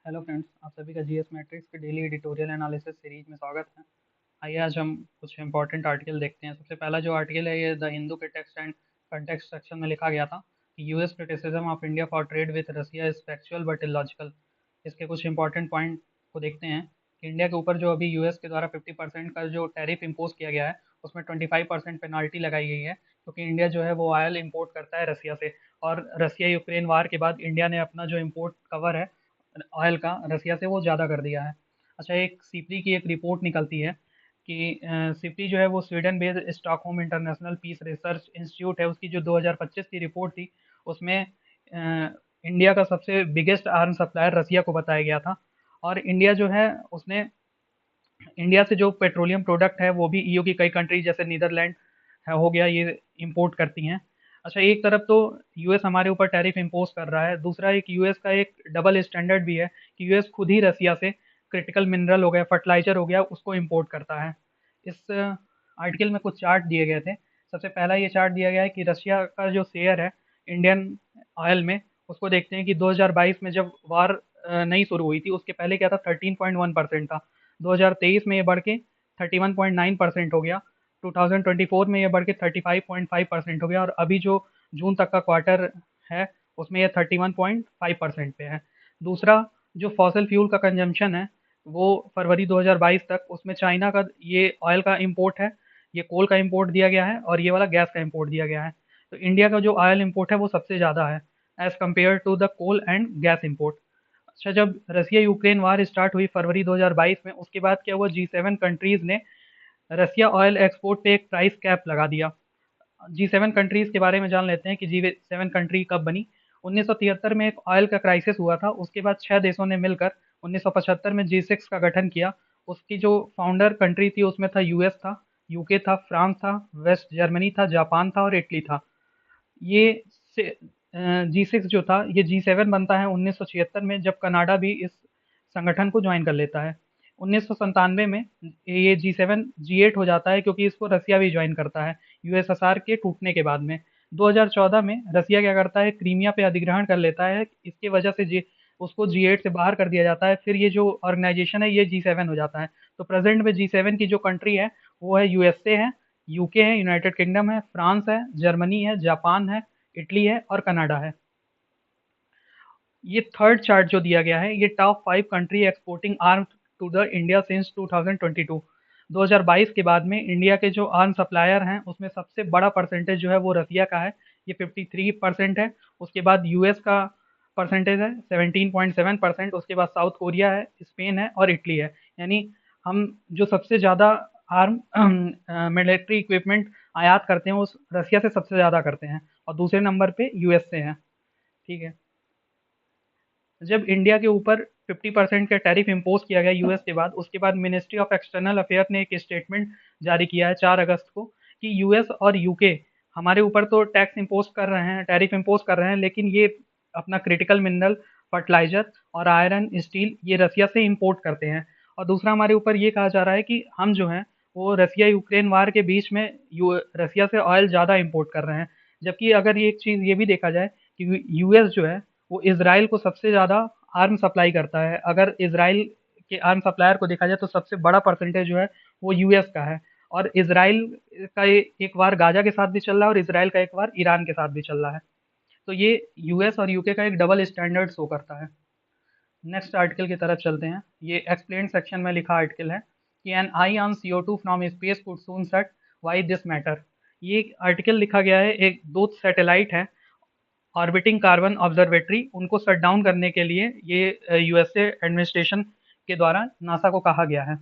Hello friends, आप सभी का जीएस मैट्रिक्स के डेली एडिटोरियल एनालिसिस सीरीज में स्वागत है। आइए आज हम कुछ इंपॉर्टेंट आर्टिकल देखते हैं। सबसे पहला जो आर्टिकल है ये द हिंदू के टेक्स्ट एंड कंटेक्स्ट सेक्शन में लिखा गया था कि US criticism of India for trade with Russia is factual but illogical. इसके कुछ इंपॉर्टेंट पॉइंट को देखते हैं कि इंडिया के ऊपर जो अभी यूएस के द्वारा 50% का जो टैरिफ इम्पोज किया गया है उसमें 25% पेनाल्टी लगाई गई है, क्योंकि इंडिया जो है वो ऑयल इम्पोर्ट करता है रसिया से। और रसिया यूक्रेन वार के बाद इंडिया ने अपना जो इम्पोर्ट कवर है ऑयल का रसिया से वो ज़्यादा कर दिया है। अच्छा, एक सीपरी की एक रिपोर्ट निकलती है कि सीपरी जो है वो Sweden based Stockholm International Peace Research Institute है, उसकी जो 2025 की रिपोर्ट थी उसमें इंडिया का सबसे बिगेस्ट आर्म सप्लायर रसिया को बताया गया था। और इंडिया जो है उसने इंडिया से जो पेट्रोलियम प्रोडक्ट है वो भी ईयू की कई कंट्री जैसे नीदरलैंड है हो गया, ये इंपोर्ट करती हैं। अच्छा, एक तरफ तो यूएस हमारे ऊपर टैरिफ इम्पोज कर रहा है, दूसरा एक यूएस का एक डबल स्टैंडर्ड भी है कि यूएस खुद ही रसिया से क्रिटिकल मिनरल हो गया, फर्टिलाइजर हो गया, उसको इम्पोर्ट करता है। इस आर्टिकल में कुछ चार्ट दिए गए थे। सबसे पहला ये चार्ट दिया गया है कि रशिया का जो शेयर है इंडियन ऑयल में, उसको देखते हैं कि 2022 में जब वार नहीं शुरू हुई थी उसके पहले क्या था, 13.1% था। 2023 में ये बढ़ के 31.9% हो गया। 2024 में ये बढ़ के 35.5% हो गया और अभी जो जून तक का क्वार्टर है उसमें ये 31.5% पे है। दूसरा, जो फॉसल फ्यूल का कंजम्पशन है वो फरवरी 2022 तक उसमें चाइना का ये ऑयल का इंपोर्ट है, ये कोल का इंपोर्ट दिया गया है और ये वाला गैस का इंपोर्ट दिया गया है। तो इंडिया का जो ऑयल इंपोर्ट है वो सबसे ज़्यादा है as compare to the coal and gas import. अच्छा, जब रसिया यूक्रेन वार स्टार्ट हुई फरवरी 2022 में, उसके बाद क्या हुआ, जी 7 कंट्रीज़ ने रसिया ऑयल एक्सपोर्ट पे एक प्राइस कैप लगा दिया। जी 7 कंट्रीज़ के बारे में जान लेते हैं कि जी 7 कंट्री कब बनी। 1973 में एक ऑयल का क्राइसिस हुआ था, उसके बाद 6 देशों ने मिलकर 1975 में जी 6 का गठन किया। उसकी जो फाउंडर कंट्री थी उसमें था यूएस था, यूके था, फ्रांस था, वेस्ट जर्मनी था, जापान था और इटली था। ये जी 6 जो था ये जी 7 बनता है 1976 में, जब कनाडा भी इस संगठन को ज्वाइन कर लेता है। 1997 में ये जी 7 जी 8 हो जाता है क्योंकि इसको रसिया भी ज्वाइन करता है यूएसएसआर के टूटने के बाद में। 2014 में रसिया क्या करता है, क्रीमिया पे अधिग्रहण कर लेता है, इसके वजह से जी उसको जी 8 से बाहर कर दिया जाता है। फिर ये जो ऑर्गेनाइजेशन है ये जी 7 हो जाता है। तो प्रेजेंट में जी 7 की जो कंट्री है वो है यूएसए है, यूके है, यूनाइटेड किंगडम है, फ्रांस है, जर्मनी है, जापान है, इटली है और कनाडा है। ये थर्ड चार्ट जो दिया गया है ये top 5 country exporting arm to the India since 2022। 2022 के बाद में इंडिया के जो आर्म सप्लायर हैं उसमें सबसे बड़ा परसेंटेज जो है वो रसिया का है, ये 53% है। उसके बाद यूएस का परसेंटेज है 17.7%, उसके बाद साउथ कोरिया है, स्पेन है और इटली है। यानी हम जो सबसे ज़्यादा आर्म मिलिट्री इक्विपमेंट आयात करते हैं उस रसिया से सबसे ज़्यादा करते हैं और दूसरे नंबर पे यूएस से हैं। ठीक है, जब इंडिया के ऊपर 50% का टैरिफ इम्पोज किया गया यूएस के बाद, उसके बाद मिनिस्ट्री ऑफ एक्सटर्नल अफेयर ने एक स्टेटमेंट जारी किया है 4 अगस्त को कि यूएस और यूके हमारे ऊपर तो टैक्स इम्पोज कर रहे हैं, टैरिफ इम्पोज कर रहे हैं, लेकिन ये अपना क्रिटिकल मिनरल, फर्टिलाइजर और आयरन स्टील ये रसिया से इम्पोर्ट करते हैं। और दूसरा, हमारे ऊपर ये कहा जा रहा है कि हम जो हैं वो रसिया यूक्रेन वार के बीच में रसिया से ऑयल ज़्यादा इम्पोर्ट कर रहे हैं। जबकि अगर ये एक चीज़ ये भी देखा जाए कि यूएस जो है वो इसराइल को सबसे ज़्यादा आर्म सप्लाई करता है। अगर इसराइल के आर्म सप्लायर को देखा जाए तो सबसे बड़ा परसेंटेज जो है वो यूएस का है। और इसराइल का एक वार गाजा के साथ भी चल रहा है और इसराइल का एक वार ईरान के साथ भी चल रहा है। तो ये यूएस और यूके का एक डबल स्टैंडर्ड शो करता है। नेक्स्ट आर्टिकल की तरफ चलते हैं। ये एक्सप्लेन सेक्शन में लिखा आर्टिकल है कि an eye on CO2 from space could soon set, why this matter. ये आर्टिकल लिखा गया है, एक दो सैटेलाइट है ऑर्बिटिंग कार्बन ऑब्जर्वेटरी, उनको शट डाउन करने के लिए ये यूएसए एडमिनिस्ट्रेशन के द्वारा नासा को कहा गया है।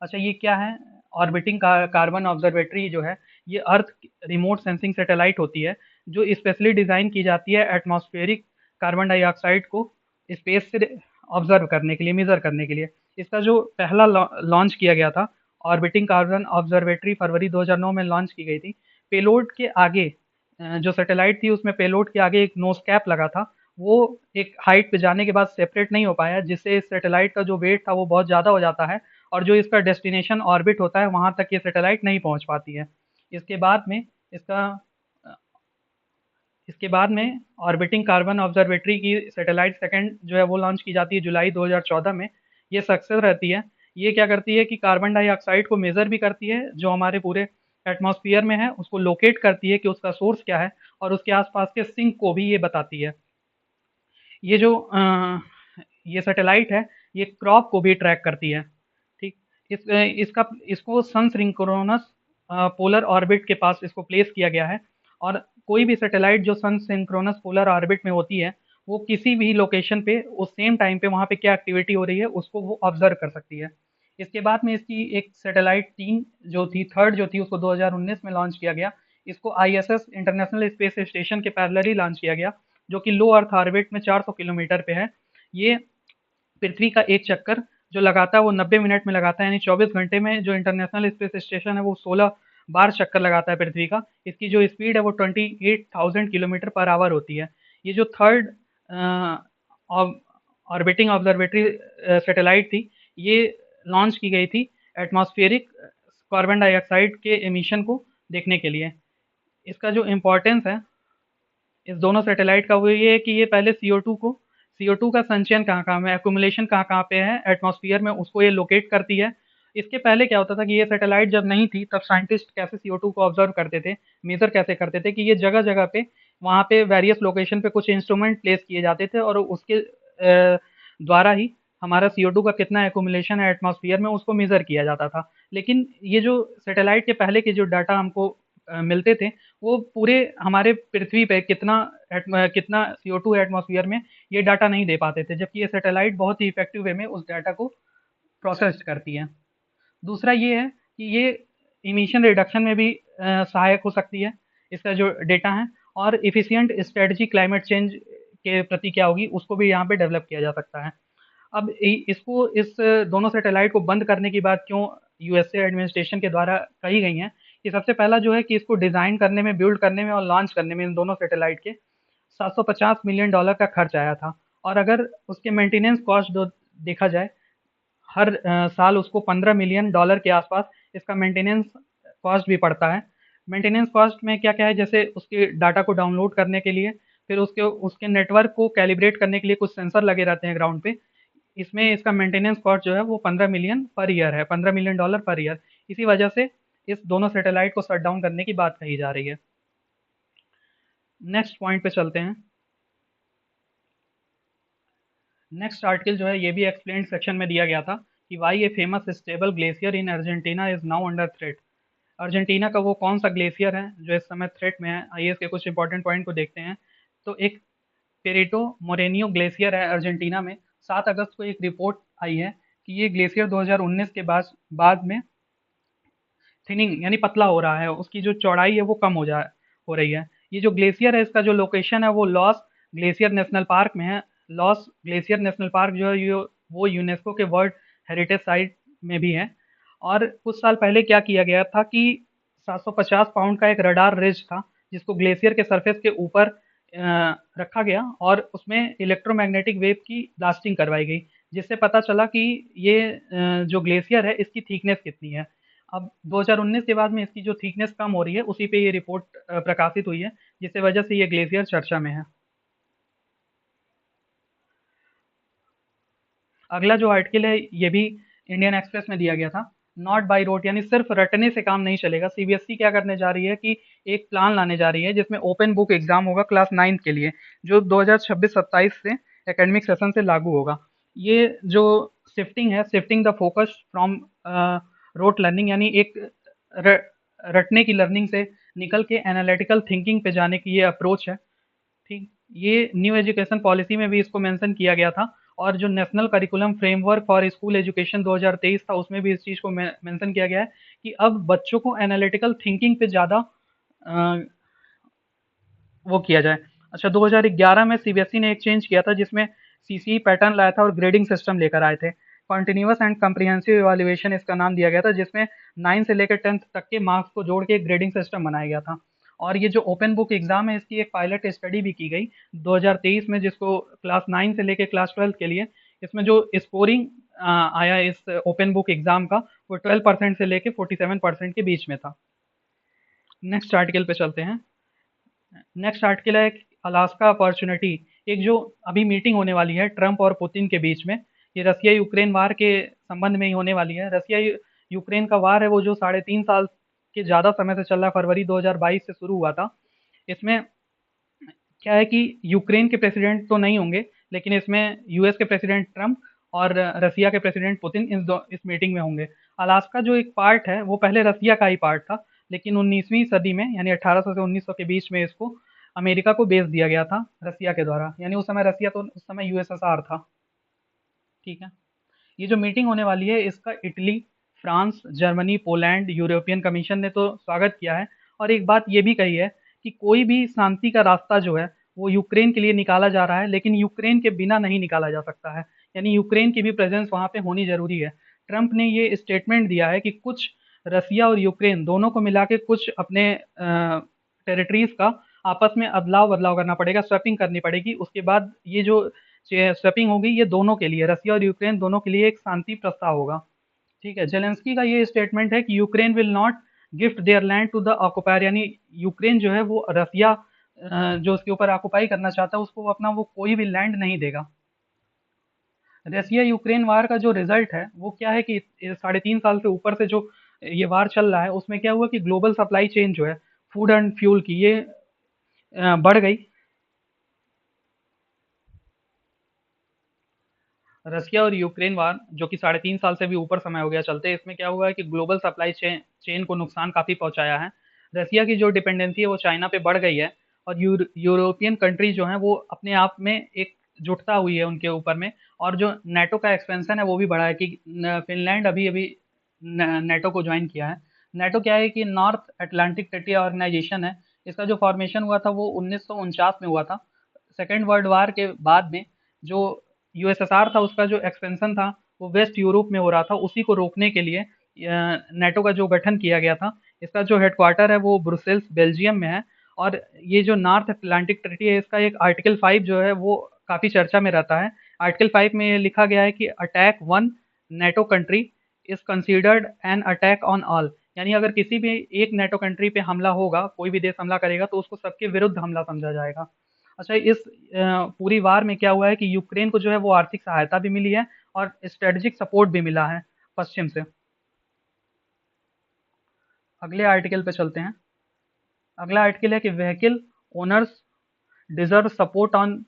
अच्छा, ये क्या है, ऑर्बिटिंग कार्बन ऑब्जर्वेटरी जो है ये अर्थ रिमोट सेंसिंग सैटेलाइट होती है जो स्पेशली डिज़ाइन की जाती है एटमॉस्फेरिक कार्बन डाइऑक्साइड को स्पेस से ऑब्जर्व करने के लिए, मेजर करने के लिए। इसका जो पहला लॉन्च किया गया था, ऑर्बिटिंग कार्बन ऑब्जर्वेटरी फरवरी 2009 में लॉन्च की गई थी। पेलोड के आगे जो सैटेलाइट थी उसमें पेलोड के आगे एक नोज कैप लगा था, वो एक हाइट पे जाने के बाद सेपरेट नहीं हो पाया, जिससे इस सैटेलाइट का जो वेट था वो बहुत ज़्यादा हो जाता है और जो इसका डेस्टिनेशन ऑर्बिट होता है वहाँ तक ये सैटेलाइट नहीं पहुँच पाती है। इसके बाद में इसका इसके बाद में ऑर्बिटिंग कार्बन ऑब्जर्वेटरी की सैटेलाइट सेकंड जो है वो लॉन्च की जाती है जुलाई 2014 में। ये सक्सेस रहती है। ये क्या करती है कि कार्बन डाइऑक्साइड को मेज़र भी करती है जो हमारे पूरे एटमॉस्फेयर में है, उसको लोकेट करती है कि उसका सोर्स क्या है, और उसके आसपास के सिंक को भी ये बताती है। ये जो ये सैटेलाइट है, ये क्रॉप को भी ट्रैक करती है। ठीक। इसका इसको सन सिंक्रोनस पोलर ऑर्बिट के पास इसको प्लेस किया गया है, और कोई भी सैटेलाइट जो सन सिंक्रोनस पोलर ऑर्बिट में होती है, वो किसी भी लोकेशन पे उस सेम टाइम पे वहाँ पे क्या एक्टिविटी हो रही है उसको वो ऑब्जर्व कर सकती है। इसके बाद में इसकी एक सैटेलाइट 3 जो थी, थर्ड जो थी, उसको 2019 में लॉन्च किया गया। इसको आईएसएस इंटरनेशनल स्पेस स्टेशन के पैरेलली लॉन्च किया गया, जो कि लो अर्थ ऑर्बिट में 400 किलोमीटर पे है। ये पृथ्वी का एक चक्कर जो लगाता है वो 90 मिनट में लगाता है, यानी 24 घंटे में जो इंटरनेशनल स्पेस स्टेशन है वो 16 बार चक्कर लगाता है पृथ्वी का। इसकी जो स्पीड है वो 28,000 किलोमीटर पर आवर होती है। ये जो थर्ड ऑर्बिटिंग ऑब्जर्वेटरी सैटेलाइट थी, ये लॉन्च की गई थी एटमॉस्फेरिक कार्बन डाइऑक्साइड के एमिशन को देखने के लिए। इसका जो इम्पोर्टेंस है इस दोनों सैटेलाइट का वो ये है कि ये पहले CO2 का संचयन कहाँ-कहाँ में, एक्युमुलेशन कहाँ-कहाँ पे है एटमॉस्फेयर में, उसको ये लोकेट करती है। इसके पहले क्या होता था कि ये सैटेलाइट जब नहीं थी तब साइंटिस्ट कैसे CO2 को ऑब्जर्व करते थे, मेजर कैसे करते थे कि ये जगह-जगह पे वहाँ पे वेरियस लोकेशन पे कुछ इंस्ट्रूमेंट प्लेस किए जाते थे, और उसके द्वारा ही हमारा CO2 का कितना एक्युमुलेशन है एटमॉस्फेयर में उसको मेजर किया जाता था। लेकिन ये जो सैटेलाइट के पहले के जो डाटा हमको मिलते थे, वो पूरे हमारे पृथ्वी पे कितना CO2 है एटमॉस्फेयर में, ये डाटा नहीं दे पाते थे, जबकि ये सैटेलाइट बहुत ही इफेक्टिव वे में उस डाटा को प्रोसेस करती है। दूसरा ये है कि ये इमिशन रिडक्शन में भी सहायक हो सकती है, इसका जो डेटा है, और एफिशिएंट स्ट्रेटजी क्लाइमेट चेंज के प्रति क्या होगी उसको भी यहाँ पे डेवलप किया जा सकता है। अब इसको इस दोनों सैटेलाइट को बंद करने की बात क्यों यूएसए एडमिनिस्ट्रेशन के द्वारा कही गई है, कि सबसे पहला जो है कि इसको डिज़ाइन करने में, बिल्ड करने में और लॉन्च करने में इन दोनों सैटेलाइट के $750 मिलियन का खर्च आया था। और अगर उसके मेंटेनेंस कॉस्ट देखा जाए, हर साल उसको $15 मिलियन के आसपास इसका मेंटेनेंस कॉस्ट भी पड़ता है। मेंटेनेंस कॉस्ट में क्या क्या है, जैसे उसके डाटा को डाउनलोड करने के लिए, फिर उसके उसके नेटवर्क को कैलिब्रेट करने के लिए कुछ सेंसर लगे रहते हैं ग्राउंड पे। इसमें इसका मेंटेनेंस कॉस्ट जो है वो 15 मिलियन पर ईयर है, $15 मिलियन पर ईयर। इसी वजह से इस दोनों सैटेलाइट को शट डाउन करने की बात कही जा रही है। नेक्स्ट पॉइंट पे चलते हैं। नेक्स्ट आर्टिकल जो है ये भी एक्सप्लेन सेक्शन में दिया गया था कि why a famous stable glacier in Argentina is now under threat. Argentina का वो कौन सा ग्लेशियर है जो इस समय थ्रेट में है, आइए इसके कुछ इंपॉर्टेंट पॉइंट को देखते हैं। तो एक पेरेटो मोरेनियो ग्लेशियर है अर्जेंटीना में। 7 अगस्त को एक रिपोर्ट आई है कि ये ग्लेशियर 2019 के बाद में थिनिंग यानी पतला हो रहा है, उसकी जो चौड़ाई है वो कम हो रही है। ये जो ग्लेशियर है इसका जो लोकेशन है वो लॉस ग्लेशियर नेशनल पार्क में है। लॉस ग्लेशियर नेशनल पार्क जो है वो यूनेस्को के वर्ल्ड हेरिटेज साइट में भी है। और कुछ साल पहले क्या किया गया था कि 750 पाउंड का एक रडार रिज था जिसको ग्लेशियर के सरफेस के ऊपर रखा गया, और उसमें इलेक्ट्रोमैग्नेटिक वेव की ब्लास्टिंग करवाई गई, जिससे पता चला कि ये जो ग्लेशियर है इसकी थिकनेस कितनी है। अब 2019 के बाद में इसकी जो थिकनेस कम हो रही है उसी पे ये रिपोर्ट प्रकाशित हुई है, जिससे वजह से ये ग्लेशियर चर्चा में है। अगला जो आर्टिकल है ये भी इंडियन एक्सप्रेस में दिया गया था। नॉट बाय रोट, यानी सिर्फ रटने से काम नहीं चलेगा। सीबीएसई क्या करने जा रही है कि एक प्लान लाने जा रही है जिसमें ओपन बुक एग्जाम होगा क्लास 9 के लिए, जो 2026-27 से एकेडमिक सेशन से लागू होगा। ये जो शिफ्टिंग है, shifting the focus from rote learning, यानी एक र, रटने की लर्निंग से निकल के एनालिटिकल थिंकिंग पे जाने की ये अप्रोच है। ठीक। ये न्यू एजुकेशन पॉलिसी में भी इसको मेंशन किया गया था, और जो national curriculum framework for school education 2023 था उसमें भी इस चीज़ को मेंशन किया गया है कि अब बच्चों को एनालिटिकल थिंकिंग पे ज़्यादा वो किया जाए। अच्छा, 2011 में सीबीएसई ने एक चेंज किया था जिसमें सीसीई पैटर्न लाया था और ग्रेडिंग सिस्टम लेकर आए थे। कॉन्टिन्यूस एंड कम्प्रिहेंसिव इवैल्यूएशन इसका नाम दिया गया था, जिसमें 9 से लेकर 10th तक के मार्क्स को जोड़ के एक ग्रेडिंग सिस्टम बनाया गया था। और ये जो ओपन बुक एग्जाम है इसकी एक पायलट स्टडी भी की गई 2023 में, जिसको क्लास 9 से लेकर क्लास 12 के लिए, इसमें जो स्कोरिंग आया इस ओपन बुक एग्जाम का वो 12% से लेकर 47% के बीच में था। नेक्स्ट आर्टिकल पे चलते हैं। नेक्स्ट आर्टिकल है अलास्का अपॉर्चुनिटी। एक जो अभी मीटिंग होने वाली है ट्रंप और पुतिन के बीच में, ये रसिया यूक्रेन वार के संबंध में ही होने वाली है। रसिया यूक्रेन का वार है वो जो 3.5 साल के ज़्यादा समय से चल रहा है, फरवरी 2022 से शुरू हुआ था। इसमें क्या है कि यूक्रेन के प्रेसिडेंट तो नहीं होंगे, लेकिन इसमें यूएस के प्रेसिडेंट ट्रंप और रसिया के प्रेसिडेंट पुतिन इस मीटिंग में होंगे। अलास्का जो एक पार्ट है वो पहले रसिया का ही पार्ट था, लेकिन 19वीं सदी में यानी 1800 से 1900 के बीच में इसको अमेरिका को बेच दिया गया था रसिया के द्वारा। यानी उस समय रसिया तो उस समय यूएसएसआर था। ठीक है। ये जो मीटिंग होने वाली है इसका Italy, France, Germany, Poland, European commission ने तो स्वागत किया है। और एक बात ये भी कही है कि कोई भी शांति का रास्ता जो है वो यूक्रेन के लिए निकाला जा रहा है, लेकिन यूक्रेन के बिना नहीं निकाला जा सकता है। यानी यूक्रेन की भी प्रेजेंस वहाँ पे होनी जरूरी है। ट्रंप ने ये स्टेटमेंट दिया है कि कुछ रसिया और यूक्रेन दोनों को मिला के कुछ अपने टेरिटरीज का आपस में अदलाव बदलाव करना पड़ेगा, स्वैपिंग करनी पड़ेगी। उसके बाद ये जो स्वैपिंग होगी ये दोनों के लिए, रसिया और यूक्रेन दोनों के लिए एक शांति प्रस्ताव होगा। ठीक है। जेलेंस्की का ये स्टेटमेंट है कि Ukraine will not gift their land to the occupier. यानी यूक्रेन जो है वो रसिया जो उसके ऊपर ऑक्युपाई करना चाहता है उसको वो अपना वो कोई भी लैंड नहीं देगा। रसिया यूक्रेन वार का जो रिजल्ट है वो क्या है कि 3.5 साल से ऊपर से जो ये वार चल रहा है उसमें क्या हुआ कि ग्लोबल सप्लाई चेन जो है फूड एंड फ्यूल की ये बढ़ गई। रसिया और यूक्रेन वार जो कि 3.5 साल से भी ऊपर समय हो गया चलते, इसमें क्या हुआ है कि ग्लोबल सप्लाई चेन को नुकसान काफ़ी पहुंचाया है। रसिया की जो डिपेंडेंसी है वो चाइना पे बढ़ गई है, और यूरोपियन कंट्रीज जो हैं वो अपने आप में एक जुटता हुई है उनके ऊपर में। और जो नेटो का एक्सपेंशन है वो भी बढ़ा है कि फिनलैंड अभी अभी नेटो को ज्वाइन किया है। नेटो क्या है कि नॉर्थ अटलांटिक ट्रीटी ऑर्गेनाइजेशन है। इसका जो फॉर्मेशन हुआ था वो 1949 में हुआ था। सेकेंड वर्ल्ड वार के बाद में जो यूएसएसआर था उसका जो एक्सपेंशन था वो वेस्ट यूरोप में हो रहा था, उसी को रोकने के लिए नेटो का जो गठन किया गया था। इसका जो हेडक्वार्टर है वो ब्रुसेल्स बेल्जियम में है। और ये जो नॉर्थ अटलांटिक ट्रीटी है इसका एक आर्टिकल 5 जो है वो काफ़ी चर्चा में रहता है। आर्टिकल 5 में ये लिखा गया है कि attack one NATO country is considered an attack on all. यानी अगर किसी भी एक नेटो कंट्री पे हमला होगा, कोई भी देश हमला करेगा तो उसको सबके विरुद्ध हमला समझा जाएगा। अच्छा, इस पूरी वार में क्या हुआ है कि यूक्रेन को जो है वो आर्थिक सहायता भी मिली है और स्ट्रेटेजिक सपोर्ट भी मिला है पश्चिम से। अगले आर्टिकल पे चलते हैं। अगला आर्टिकल है कि vehicle owners deserve support on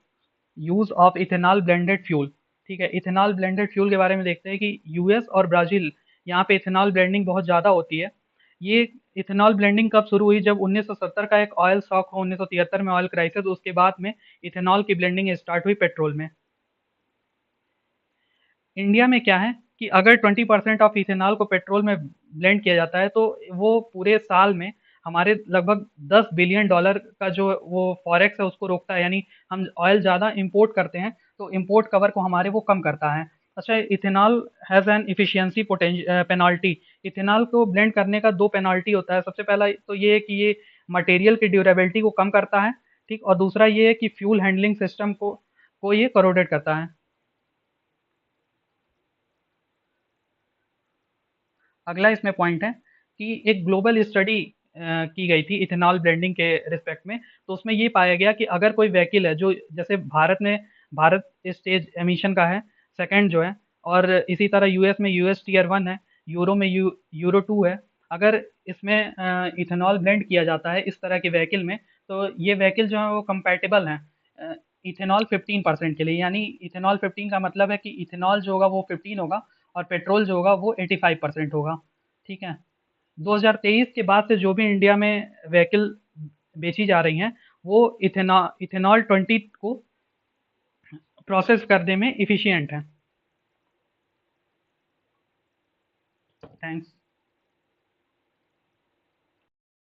use of ethanol blended fuel. ठीक है। इथेनॉल ब्लेंडेड फ्यूल के बारे में देखते हैं कि यूएस और ब्राजील, यहाँ पे इथेनॉल ब्लेंडिंग बहुत ज़्यादा होती है। ये इथेनॉल ब्लेंडिंग कब शुरू हुई? जब 1970 का एक ऑयल शॉक हो, 1973 में ऑयल क्राइसिस, उसके बाद में इथेनॉल की ब्लेंडिंग स्टार्ट हुई पेट्रोल में। इंडिया में क्या है कि अगर 20% ऑफ इथेनॉल को पेट्रोल में ब्लेंड किया जाता है तो वो पूरे साल में हमारे लगभग $10 बिलियन का जो वो फॉरेक्स है उसको रोकता है। यानी हम ऑयल ज़्यादा इंपोर्ट करते हैं तो इंपोर्ट कवर को हमारे वो कम करता है। अच्छा, ethanol has an efficiency penalty. Ethanol को ब्लेंड करने का दो पेनाल्टी होता है। सबसे पहला तो ये है कि ये मटेरियल की ड्यूरेबिलिटी को कम करता है। ठीक। और दूसरा ये है कि फ्यूल हैंडलिंग सिस्टम को ये करोडेट करता है। अगला इसमें पॉइंट है कि एक ग्लोबल स्टडी की गई थी इथेनॉल ब्लेंडिंग के रिस्पेक्ट में। तो उसमें ये पाया गया कि अगर कोई व्हीकल है जो जैसे भारत स्टेज एमिशन का है सेकंड जो है, और इसी तरह यूएस में यूएस टीयर 1 है, यूरो में यूरो 2 है। अगर इसमें इथेनॉल ब्लेंड किया जाता है इस तरह के व्हीकल में तो ये व्हीकल जो है वो कंपैटिबल हैं इथेनॉल 15% के लिए। यानी इथेनॉल 15 का मतलब है कि इथेनॉल जो होगा वो 15 होगा और पेट्रोल जो होगा वो 85% होगा। ठीक है। 2023 के बाद से जो भी इंडिया में व्हीकल बेची जा रही हैं वो इथेनॉल 20 को प्रोसेस करने में इफिशियंट है। थैंक्स।